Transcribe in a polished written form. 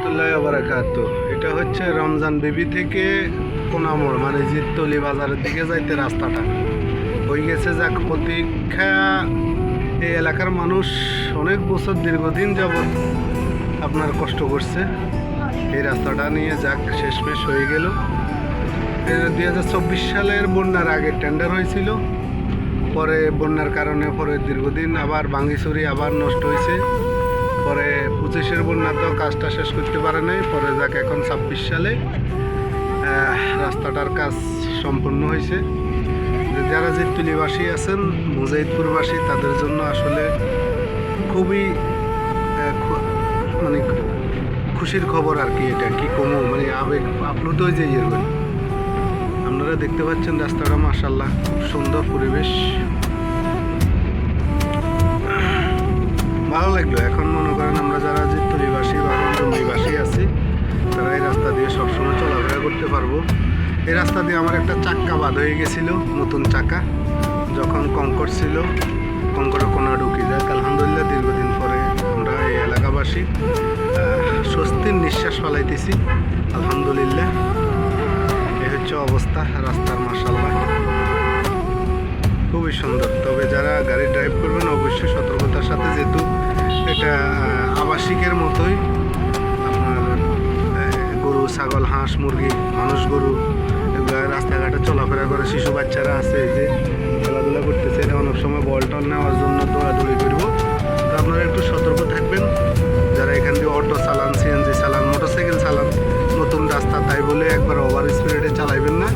রহমতুল্লাহ বারাকাতুহু। এটা হচ্ছে রমজান বিবি থেকে কোনামোড় মানে জিততলি বাজারের দিকে যাইতে রাস্তাটা হয়ে গেছে। যাক প্রতীক্ষা এই এলাকার মানুষ অনেক বছর দীর্ঘদিন যাবৎ আপনার কষ্ট করছে এই রাস্তাটা নিয়ে। যাক শেষমেশ হয়ে গেল। 2024 সালের বন্যার আগে টেন্ডার হয়েছিল, পরে বন্যার কারণে পরে দীর্ঘদিন আবার ভাঙিচুরি আবার নষ্ট হয়েছে। পরে 25-এর বন্যা তো কাজটা শেষ করতে পারে নাই। পরে যাক এখন 26 সালে রাস্তাটার কাজ সম্পূর্ণ হয়েছে। যারা জিততুলিবাসী আছেন, মুজাহিদপুরবাসী, তাদের জন্য আসলে খুবই মানে খুশির খবর আর কি। এটা কি কমো মানে আবেগ আপ্লুত হয়ে যায় এরকম। আপনারা দেখতে পাচ্ছেন রাস্তাটা মাশাআল্লাহ খুব সুন্দর পরিবেশ, ভালো লাগলো। এখন মনে করেন আমরা যারা জিততুলিবাসী বা রমজমবাসী আছি, তারা এই রাস্তা দিয়ে সবসময় চলাফেরা করতে পারবো। এই রাস্তা দিয়ে আমার একটা চাক্কা বাদ হয়ে গেছিল, নতুন চাকা, যখন কঙ্কর ছিল, কঙ্করের কোনা ঢুকে যায়। আলহামদুলিল্লাহ দীর্ঘদিন পরে আমরা এই এলাকাবাসী স্বস্তির নিঃশ্বাস ফেলাইতেছি আলহামদুলিল্লাহ। এই হচ্ছে অবস্থা রাস্তার মাশাআল্লাহ খুবই সুন্দর। তবে যারা গাড়ি ড্রাইভ করবেন অবশ্যই সতর্কতার সাথে, যেহেতু এটা আবাসিকের মতোই আপনার গরু, ছাগল, হাঁস, মুরগি, মানুষ, গরু এগুলো রাস্তাঘাটে চলাফেরা করে। শিশু বাচ্চারা আছে যে খেলাধুলা করতেছে, এটা অনেক সময় বল টল নেওয়ার জন্য দৌড়াদৌড়ি করব। তো আপনারা একটু সতর্ক থাকবেন। যারা এখান দিয়ে অটো চালান, সিএনজি চালান, মোটরসাইকেল চালান, নতুন রাস্তা তাই বলে একবার ওভার স্পিডে চালাইবেন না।